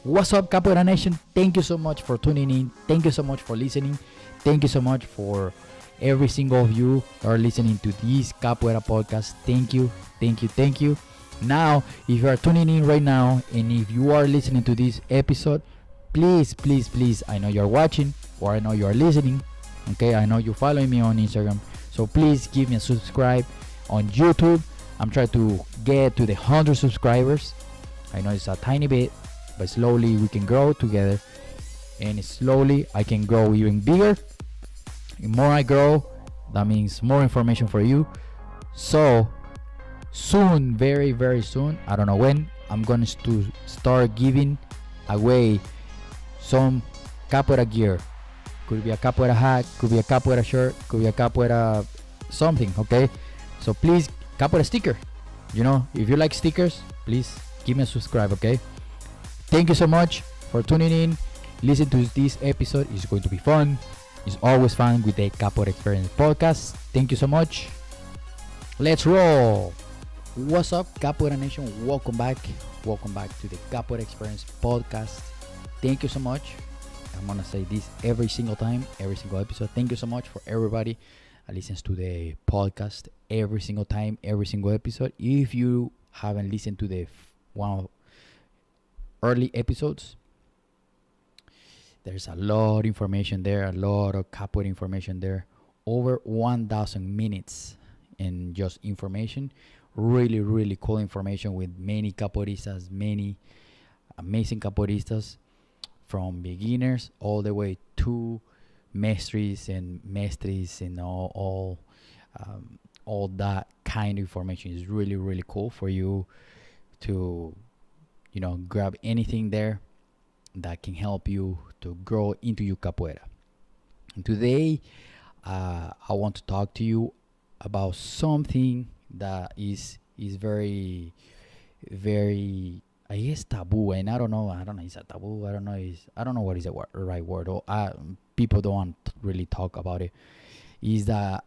What's up, Capoeira Nation? Thank you so much for tuning in. Thank you so much for listening. Thank you so much for every single of you that are listening to this Capoeira podcast. Thank you, thank you, thank you. Now, if you are tuning in right now and if you are listening to this episode, please, please, please, I know you're watching or I know you're listening. Okay, I know you're following me on Instagram. So please give me a subscribe on YouTube. I'm trying to get to the 100 subscribers. I know it's a tiny bit, but slowly we can grow together, and slowly I can grow even bigger. The more I grow, that means more information for you. So soon, very very soon, I don't know when, I'm going to start giving away some capoeira gear. Could be a capoeira hat, could be a capoeira shirt, could be a capoeira something. Okay, so please, capoeira sticker, if you like stickers, please give me a subscribe. Okay, thank you so much for tuning in. Listen to this episode. It's going to be fun. It's always fun with the Capoeira Experience podcast. Thank you so much. Let's roll. What's up, Capoeira Nation? Welcome back to the Capoeira Experience podcast. Thank you so much. I'm gonna say this every single time, every single episode. Thank you so much for everybody that listens to the podcast every single time, every single episode. If you haven't listened to the one early episodes, there's a lot of information there, a lot of capoeira information there. Over 1,000 minutes in just information. Really, really cool information with many capoeiristas, many amazing capoeiristas, from beginners all the way to mestres and all that kind of information is really, really cool for you to grab anything there that can help you to grow into your capoeira. And today I want to talk to you about something that is very, very, I guess, taboo. And I don't know it's a taboo. I don't know what is the right word, or people don't want to really talk about it. Is that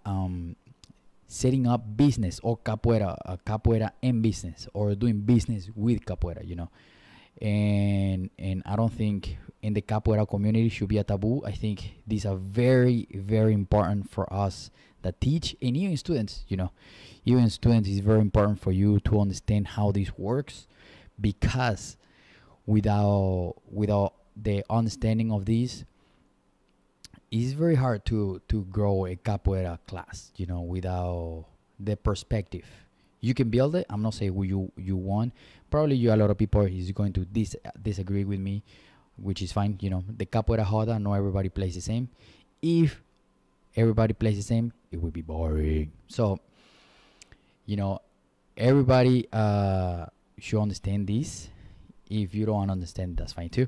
setting up business or capoeira and business, or doing business with capoeira, and I don't think in the capoeira community should be a taboo. I think these are very, very important for us that teach, and even students, even students, is very important for you to understand how this works, because without the understanding of this, it's very hard to grow a capoeira class, without the perspective. You can build it. I'm not saying you want. Probably a lot of people is going to disagree with me, which is fine. The capoeira roda, not everybody plays the same. If everybody plays the same, it would be boring. So, everybody should understand this. If you don't understand, that's fine too.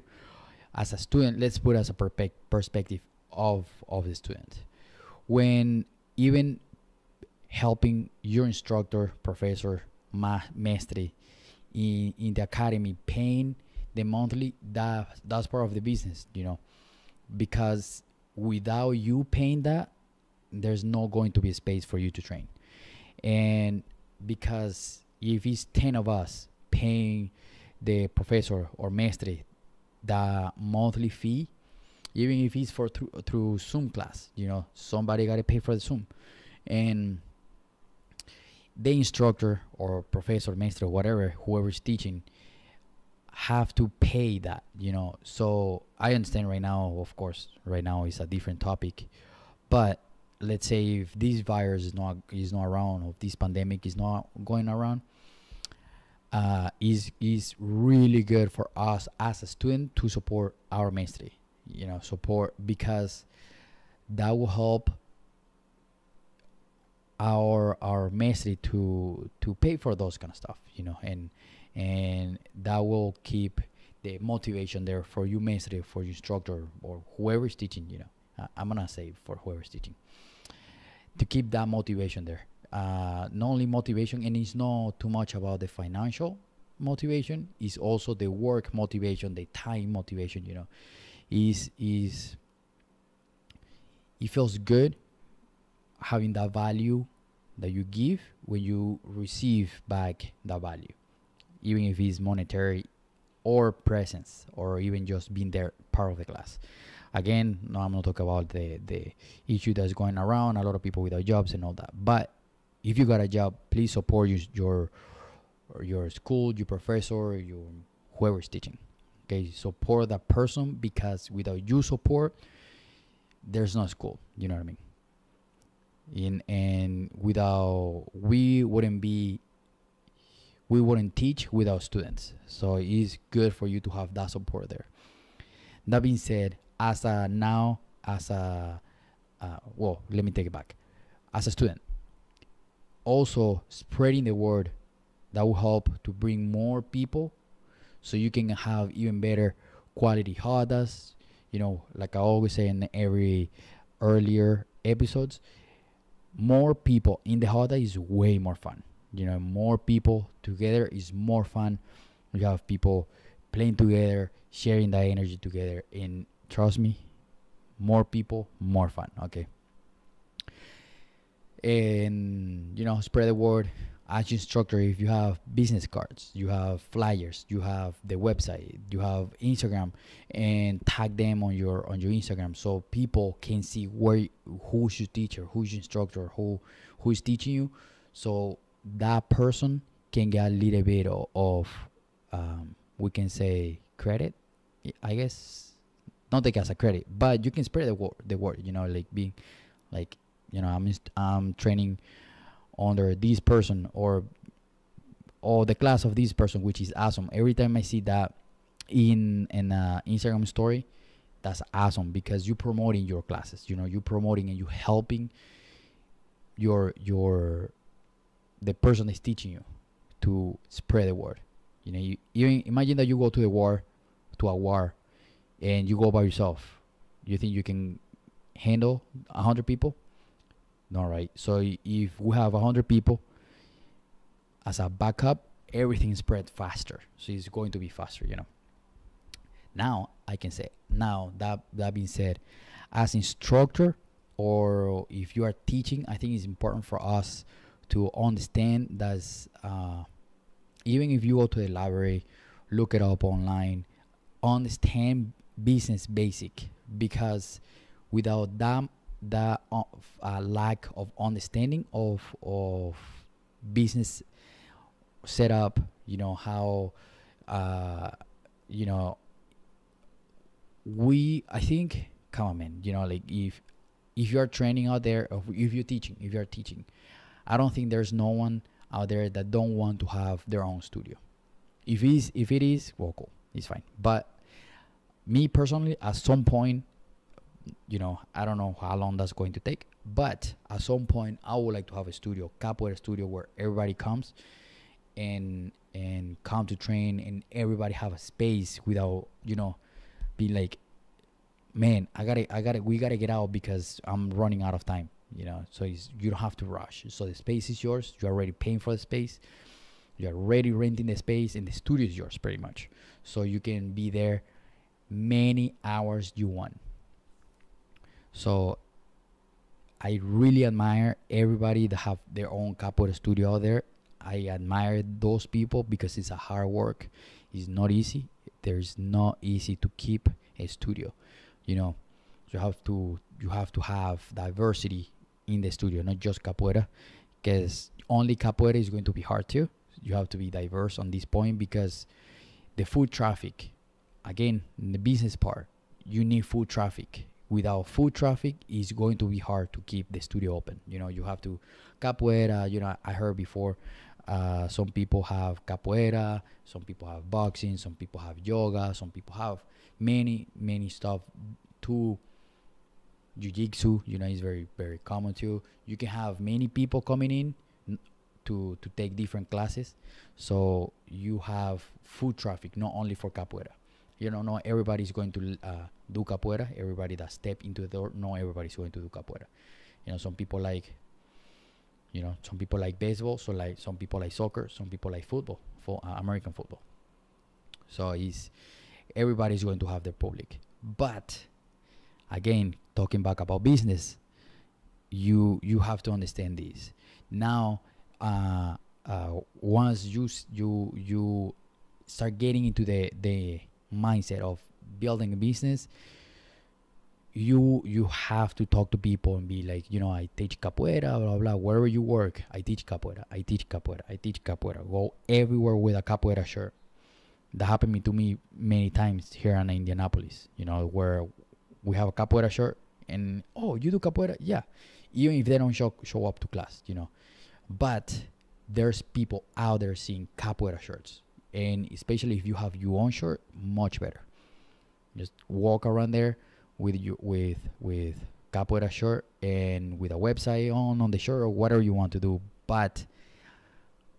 As a student, let's put as a perspective of the student. When even helping your instructor, professor, mestre in the academy, paying the monthly, that's part of the business, because without you paying that, there's not going to be a space for you to train. And because if it's 10 of us paying the professor or mestre the monthly fee, even if it's through Zoom class, somebody got to pay for the Zoom, and the instructor or professor, mestre, whatever, whoever's teaching, have to pay that, So I understand right now, of course, right now is a different topic, but let's say if this virus is not around, or this pandemic is not going around, is really good for us as a student to support our mestre, support, because that will help our mestre to pay for those kind of stuff, and that will keep the motivation there for you mestre, for your instructor, or whoever is teaching. I'm gonna say for whoever is teaching, to keep that motivation there. Not only motivation, and it's not too much about the financial motivation, it's also the work motivation, the time motivation. Is it feels good having that value that you give when you receive back that value, even if it's monetary or presence, or even just being there part of the class. Again, no, I'm not talking about the issue that's going around, a lot of people without jobs and all that. But if you got a job, please support your school, your professor, your whoever's teaching. Okay, support that person, because without you support, there's no school. You know what I mean? And without we wouldn't teach without students. So it's good for you to have that support there. That being said, let me take it back. As a student, also spreading the word, that will help to bring more people, so you can have even better quality hadas. Like I always say in every earlier episodes, more people in the hada is way more fun. More people together is more fun. You have people playing together, sharing that energy together, and trust me, more people, more fun. Okay. And spread the word. As instructor, if you have business cards, you have flyers, you have the website, you have Instagram, and tag them on your Instagram, so people can see who's your teacher, who's your instructor, who is teaching you, so that person can get a little bit of we can say credit, I guess. Not take as a credit, but you can spread the word. Like being like, I'm training under this person, or the class of this person, which is awesome. Every time I see that in Instagram story, that's awesome, because you're promoting your classes. You're promoting and you helping the person that's teaching you to spread the word. You imagine that you go to a war, and you go by yourself. You think you can handle 100 people? No, right? So if we have 100 people as a backup, everything spread faster. So it's going to be faster. Now I can say, that being said, as instructor, or if you are teaching, I think it's important for us to understand that even if you go to the library, look it up online, understand business basic, because without that lack of understanding of business setup, how I think, come on, man, like if you are training out there, or if you're teaching, I don't think there's no one out there that don't want to have their own studio. If it is, well, cool, it's fine. But me personally, at some point, I don't know how long that's going to take, but at some point I would like to have a capoeira studio, where everybody comes and come to train, and everybody have a space without be like, man, we gotta get out because I'm running out of time. So you don't have to rush. So the space is yours. You're already paying for the space. You're already renting the space, and the studio is yours pretty much. So you can be there many hours you want. So I really admire everybody that have their own capoeira studio out there. I admire those people, because it's a hard work. It's not easy. There's not easy to keep a studio. You have to have diversity in the studio, not just capoeira, because only capoeira is going to be hard too. You have to be diverse on this point, because the foot traffic, again, in the business part, you need foot traffic. Without foot traffic, it's going to be hard to keep the studio open. You have to capoeira. I heard before, some people have capoeira, some people have boxing, some people have yoga, some people have many stuff. To jiu-jitsu, is very, very common too. You can have many people coming in to take different classes, so you have foot traffic, not only for capoeira. Not everybody's going to do capoeira. Everybody that step into the door, not everybody's going to do capoeira. Some people like baseball, so like some people like soccer, some people like football, for American football. So everybody's going to have their public. But again, talking back about business, you have to understand this. Now, once you start getting into the mindset of building a business, you have to talk to people and be like, I teach capoeira, blah blah. Wherever you work, I teach capoeira. I teach capoeira. I teach capoeira. Go everywhere with a capoeira shirt. That happened to me many times here in Indianapolis. Where we have a capoeira shirt, and you do capoeira, yeah. Even if they don't show up to class, But there's people out there seeing capoeira shirts, and especially if you have your own shirt, much better. Just walk around there with capoeira shirt and with a website on the shirt or whatever you want to do, but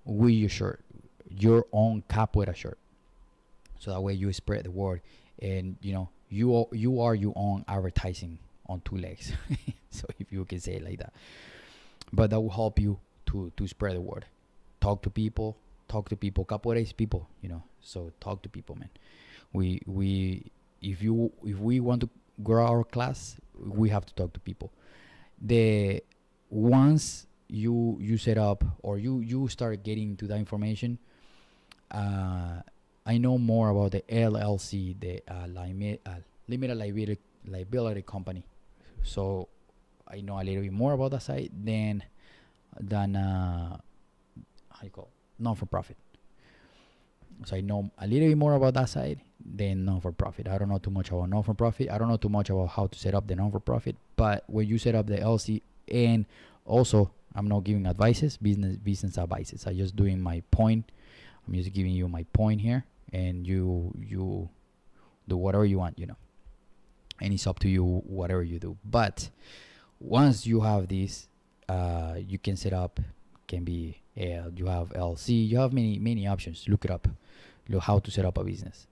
with your shirt, your own capoeira shirt, so that way you spread the word, and you are your own advertising on two legs. So if you can say it like that, but that will help you to spread the word. Talk to people. Capoeira is people, so talk to people, man. If we want to grow our class, we have to talk to people. Once you set up, or you start getting into that information, I know more about the LLC, the limited liability company. So I know a little bit more about that side than how you call non-for-profit. So I know a little bit more about that side than non-for-profit. I don't know too much about non-for-profit. I don't know too much about how to set up the non-for-profit. But when you set up the LLC, and also I'm not giving advices, business advices. I'm just doing my point. I'm just giving you my point here, and you do whatever you want, and it's up to you whatever you do. But once you have this, you can set up. Can be you have LLC. You have many options. Look it up. Look how to set up a business,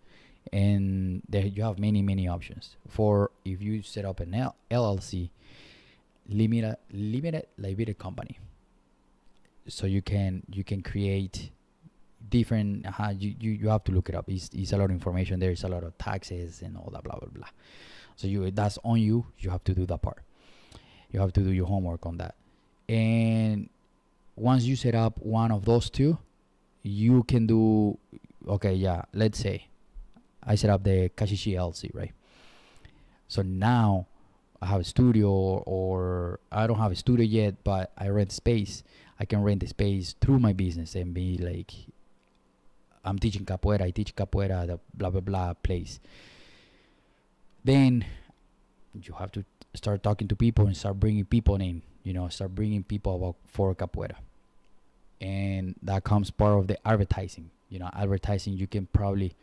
and there you have many options. For if you set up an LLC, limited liability company, so you can create different. You have to look it up. It's a lot of information. There's a lot of taxes and all that blah blah blah. So that's on you. You have to do that part. You have to do your homework on that. And once you set up one of those two, you can do, okay, yeah, let's say I set up the Kashishi LLC, right? So now I have a studio, or I don't have a studio yet, but I rent space. I can rent the space through my business and be like, I'm teaching capoeira. I teach capoeira at the blah blah blah place. Then you have to start talking to people and start bringing people in. Start bringing people about for capoeira, and that comes part of the advertising. Advertising. You can probably,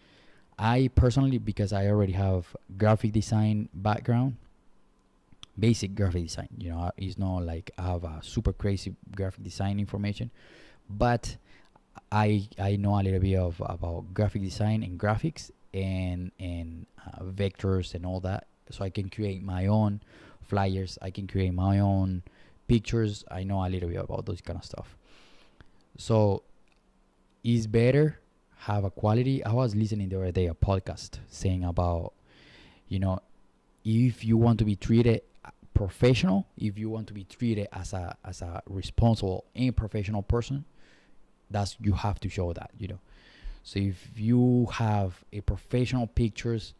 I personally, because I already have graphic design background, basic graphic design. It's not like I have a super crazy graphic design information, but I know a little bit about graphic design and graphics and vectors and all that, so I can create my own flyers. I can create my own pictures. I know a little bit about those kind of stuff. So it's better have a quality. I was listening the other day a podcast saying about, if you want to be treated professional, if you want to be treated as a responsible and professional person, you have to show that. So if you have a professional pictures,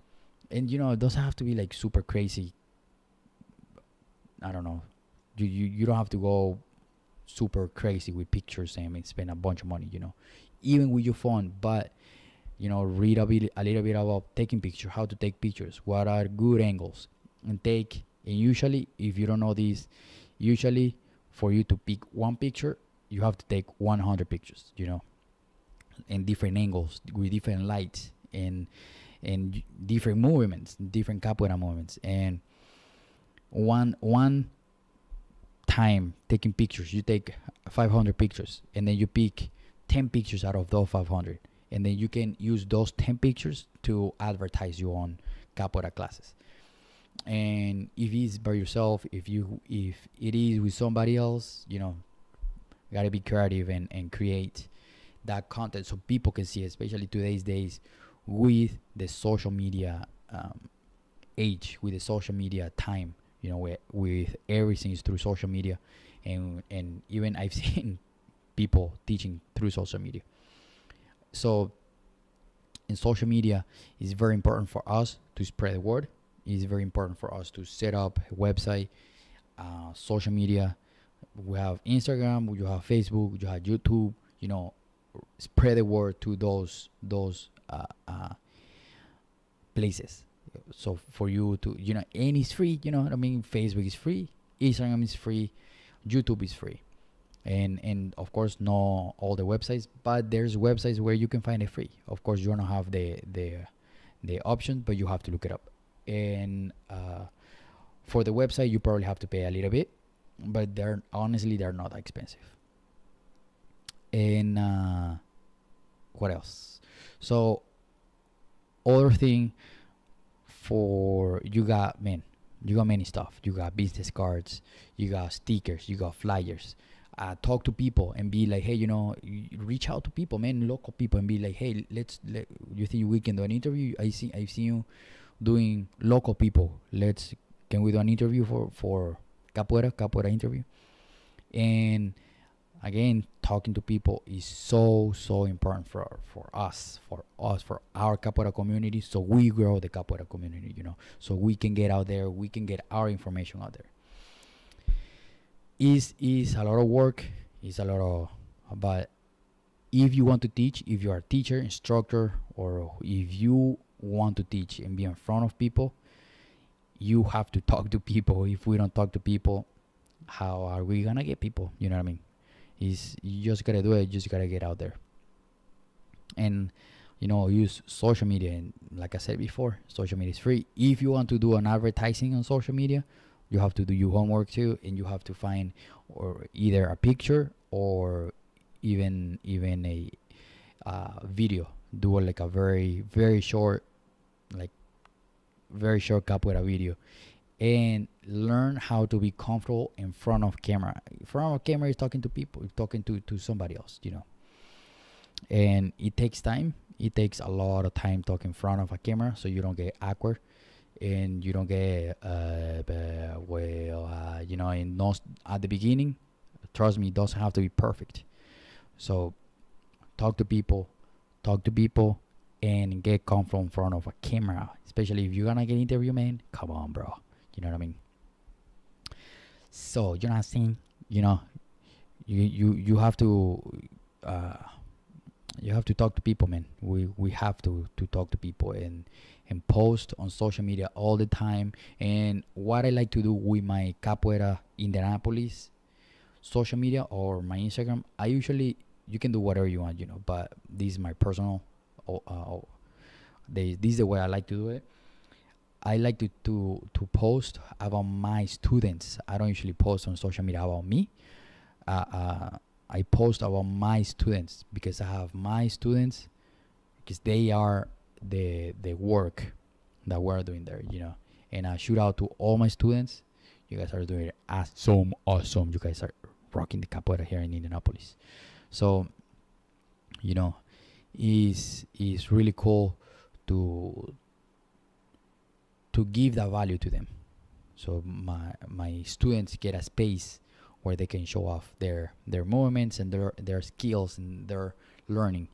and it doesn't have to be like super crazy. I don't know. You don't have to go super crazy with pictures and spend a bunch of money, even with your phone. But read a little bit about taking pictures, how to take pictures, what are good angles, and usually, if you don't know this, usually for you to pick one picture, you have to take 100 pictures, in different angles with different lights and different movements, different capoeira movements. And one time taking pictures, you take 500 pictures, and then you pick 10 pictures out of those 500, and then you can use those 10 pictures to advertise your own capoeira classes. And if it's by yourself, if it is with somebody else, gotta be creative and create that content so people can see it, especially today's days with the social media age, with the social media time, with everything is through social media, and even I've seen people teaching through social media. So in social media, it's very important for us to spread the word. It's very important for us to set up a website, social media. We have Instagram, you have Facebook, you have YouTube. Spread the word to those places. So for you to, and it's free. You know what I mean? Facebook is free, Instagram is free, YouTube is free, and of course not all the websites, but there's websites where you can find it free. Of course you don't have the option, but you have to look it up. And for the website you probably have to pay a little bit, but they're not that expensive. And what else? So other thing, for you got many stuff. You got business cards, you got stickers, you got flyers. Talk to people and be like, hey, reach out to people, man, local people, and be like, hey, you think we can do an interview? I've seen you doing local people. Can we do an interview for capoeira interview? And again, talking to people is so important for our capoeira community, so we grow the capoeira community, so we can get out there, we can get our information out there. Is a lot of work, but if you want to teach, if you are a teacher, instructor, or if you want to teach and be in front of people, you have to talk to people. If we don't talk to people, how are we gonna get people? You know what I mean? You just gotta do it. You just gotta get out there and use social media. And like I said before, social media is free. If you want to do an advertising on social media, you have to do your homework too, and you have to find or either a picture or even a video. Do like a very short capoeira video, and learn how to be comfortable in front of camera. In front of camera is talking to people, talking to somebody else, and it takes time. It takes a lot of time talking in front of a camera, so you don't get awkward and you don't get and not at the beginning. Trust me, it doesn't have to be perfect. So talk to people and get comfortable in front of a camera, especially if you're gonna get interview, man. Come on, bro. You know what I mean? So you know what I'm saying? You have to talk to people, man. We have to talk to people and post on social media all the time. And what I like to do with my Capoeira Indianapolis social media or my Instagram, you can do whatever you want, but this is my personal. This is the way I like to do it. I like to post about my students. I don't usually post on social media about me. I post about my students because I have my students, because they are the work that we're doing there, And I shout out to all my students. You guys are doing awesome. You guys are rocking the capoeira here in Indianapolis. So, is really cool to give that value to them. So my students get a space where they can show off their movements and their skills and their learning.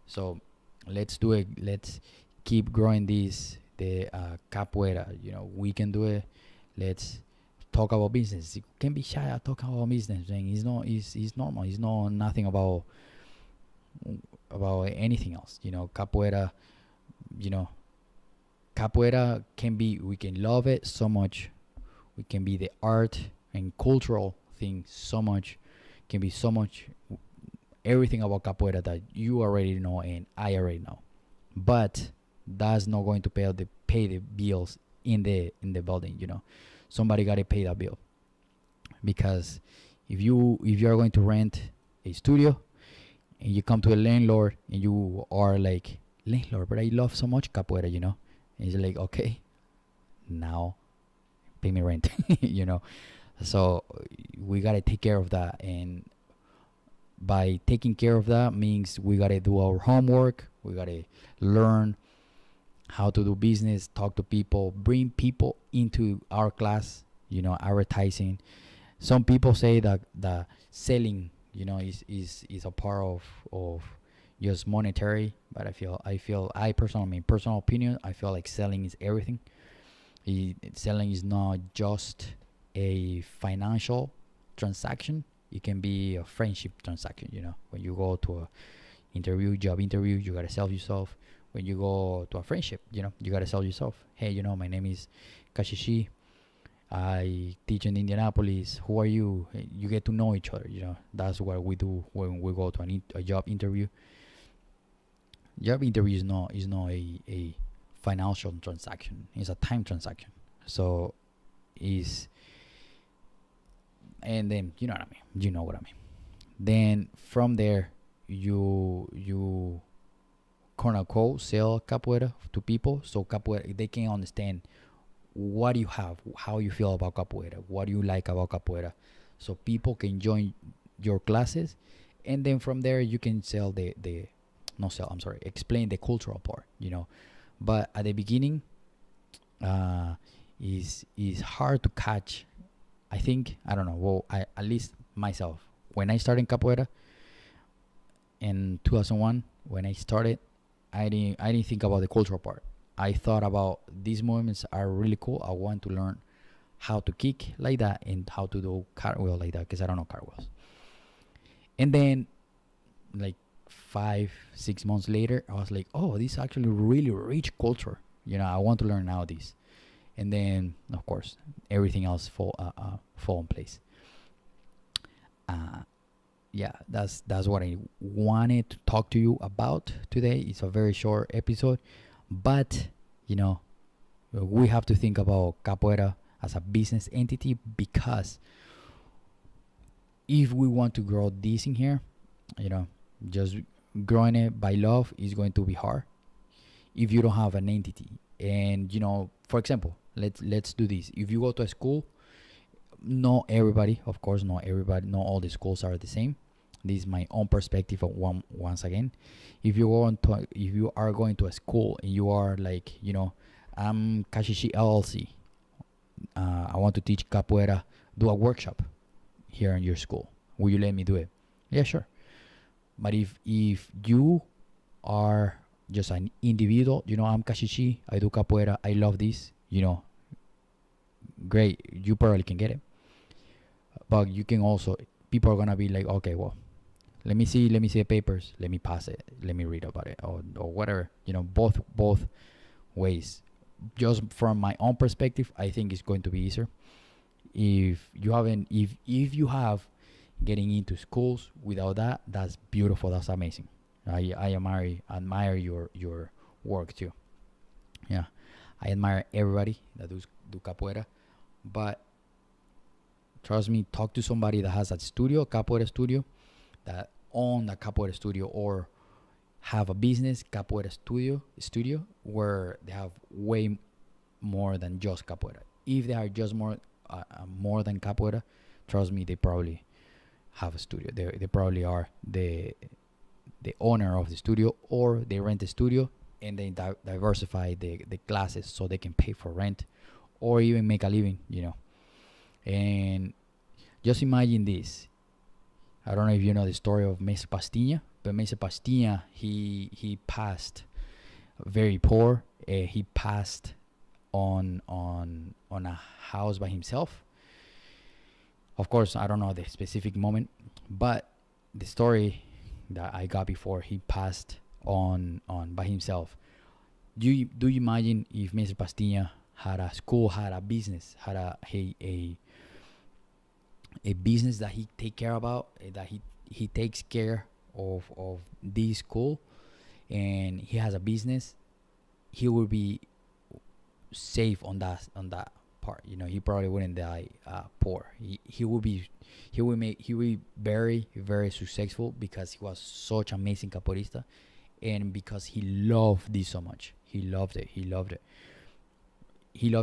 So let's do it. Let's keep growing the capoeira. We can do it. Let's talk about business. You can be shy at talking about business. It's normal. It's nothing about anything else. Capoeira. Capoeira we can love it so much. We can be the art and cultural thing so much. Can be so much everything about capoeira that you already know and I already know. But that's not going to pay the bills in the building. Somebody gotta pay that bill. Because if you're going to rent a studio and you come to a landlord and you are like, landlord, but I love so much capoeira, and he's like, okay, now pay me rent. So we gotta take care of that, and by taking care of that means we gotta do our homework. We gotta learn how to do business, talk to people, bring people into our class, advertising. Some people say that the selling, is a part of just monetary, but I personally, my personal opinion, I feel like selling is everything. Selling is not just a financial transaction. It can be a friendship transaction. When you go to a job interview, you gotta sell yourself. When you go to a friendship, you gotta sell yourself. Hey, my name is Kashishi. I teach in Indianapolis. Who are you? You get to know each other. That's what we do when we go to a job interview. Job interview is not a financial transaction. It's a time transaction. So and then you know what I mean. You know what I mean. Then from there, you quote unquote sell capoeira to people, so capoeira, they can understand what you have, how you feel about capoeira, what do you like about capoeira, so people can join your classes. And then from there you can sell explain the cultural part. But at the beginning, is hard to catch. I think, I don't know, well, at least myself, when I started capoeira in 2001, when I started, I didn't think about the cultural part. I thought about these movements are really cool. I want to learn how to kick like that and how to do cartwheel like that, because I don't know cartwheels. And then, like 5-6 months later, I was like, oh, this is actually really rich culture. I want to learn now this. And then, of course, everything else fall in place. Yeah, that's what I wanted to talk to you about today. It's a very short episode, but we have to think about capoeira as a business entity, because if we want to grow this in here, just growing it by love is going to be hard if you don't have an entity. And for example, let's do this. If you go to a school, not everybody, of course, not all the schools are the same. This is my own perspective of once again. If you are going to a school and you are like, I'm Kashishi LLC, I want to teach capoeira, do a workshop here in your school, will you let me do it? Yeah, sure. But if you are just an individual, I'm Kashishi, I do capoeira, I love this, great, you probably can get it. But you can also, people are gonna be like, okay, well, let me see the papers, let me pass it, let me read about it, or whatever. Both ways. Just from my own perspective, I think it's going to be easier. If you have getting into schools without that, that's beautiful, that's amazing. I admire your work too. Yeah, I admire everybody that do capoeira, but trust me, talk to somebody that has a capoeira studio, that own a capoeira studio, or have a business capoeira studio where they have way more than just capoeira. If they are just more than capoeira, trust me, they probably have a studio. They probably are the owner of the studio, or they rent the studio and they diversify the classes so they can pay for rent or even make a living. And just imagine this. I don't know if you know the story of Mesa Pastinha, but Mesa Pastinha, he passed very poor. He passed on a house by himself. Of course, I don't know the specific moment, but the story that I got before, he passed on by himself. Do you imagine if Mr. Pastinha had a school, had a business, had a business that he take care about, that he takes care of this school, and he has a business, he will be safe on that part. He probably wouldn't die poor. He will be very, very successful, because he was such amazing capoeirista, and because he loved this so much. He loved it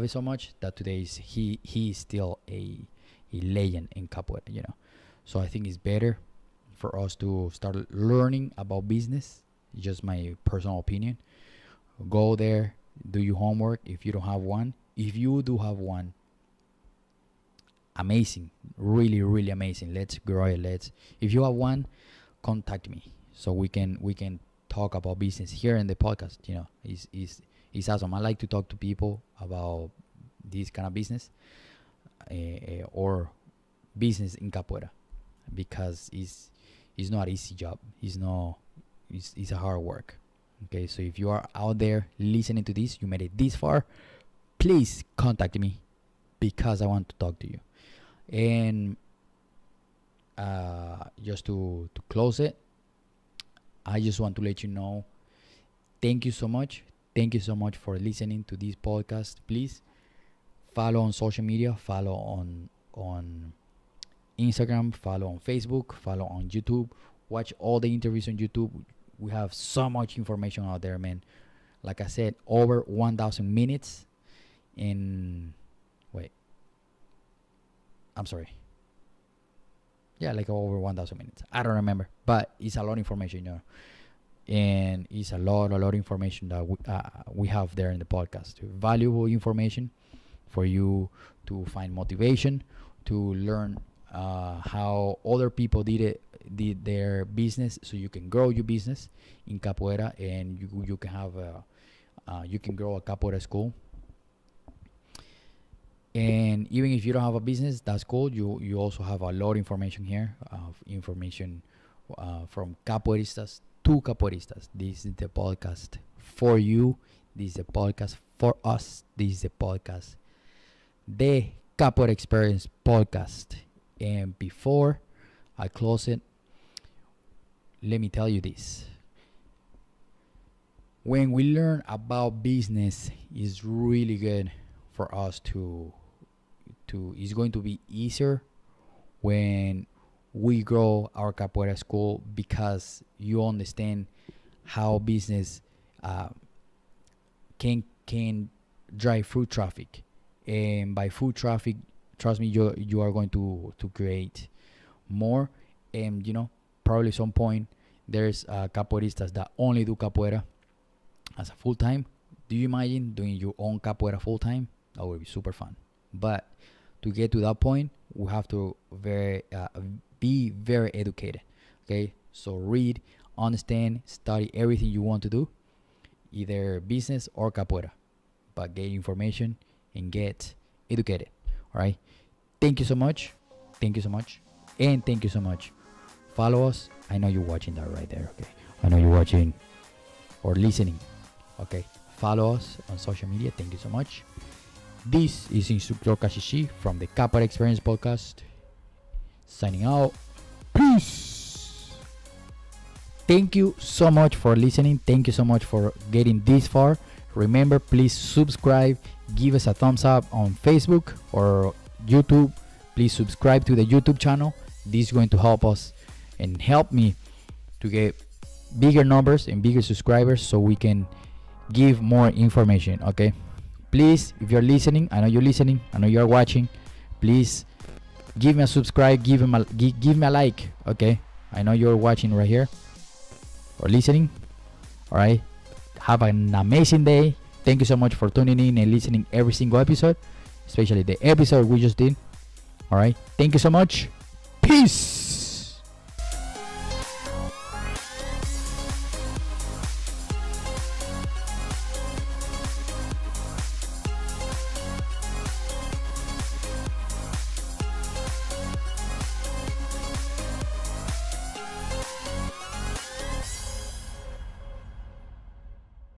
so much that today he is still a legend in capoeira. So I think it's better for us to start learning about business. Just my personal opinion. Go there, do your homework. If you don't have one, if you do have one, amazing, really, really amazing. Let's grow it. If you have one, contact me so we can talk about business here in the podcast. You know, is awesome. I like to talk to people about this kind of business, or business in capoeira, because it's not an easy job. It's a hard work. Okay, so if you are out there listening to this, you made it this far, please contact me, because I want to talk to you. And just to close it, I just want to let you know, thank you so much for listening to this podcast. Please follow on social media, follow on Instagram, follow on Facebook, follow on YouTube, watch all the interviews on YouTube. We have so much information out there, man. Like I said, over 1,000 minutes in, wait, I'm sorry. Yeah, like over 1,000 minutes. I don't remember, but it's a lot of information, you know. And it's a lot of information that we have there in the podcast. Valuable information for you to find motivation, to learn how other people did their business, so you can grow your business in capoeira, and you can have you can grow a capoeira school. And even if you don't have a business, that's cool. You also have a lot of information here, information from capoeiristas to capoeiristas. This is the podcast for you. This is the podcast for us. This is the podcast, the Capoeira Experience podcast. And before I close it, let me tell you this. When we learn about business, it's really good for us to it's going to be easier when we grow our capoeira school, because you understand how business can drive foot traffic. And by foot traffic, trust me, you are going to create more. And you know, probably some point there's capoeiristas that only do capoeira as a full-time. Do you imagine doing your own capoeira full-time? That would be super fun. But to get to that point, we have to be very educated. Okay, so read, understand, study everything you want to do, either business or capoeira, but get information and get educated. All right, thank you so much, and thank you so much. Follow us. I know you're watching that right there. Okay, I know you're watching or listening. Okay, follow us on social media. Thank you so much. This is Instructor Kashishi from the Capoeira Experience podcast, signing out. Peace. Thank you so much for listening. Thank you so much for getting this far. Remember, please subscribe. Give us a thumbs up on Facebook or YouTube. Please subscribe to the YouTube channel. This is going to help us and help me to get bigger numbers and bigger subscribers, so we can give more information. Okay, please, if you're listening, I know you're listening, I know you're watching, please give me a subscribe, give me a like. Okay, I know you're watching right here or listening. All right, have an amazing day. Thank you so much for tuning in and listening every single episode, especially the episode we just did. All right, thank you so much. Peace.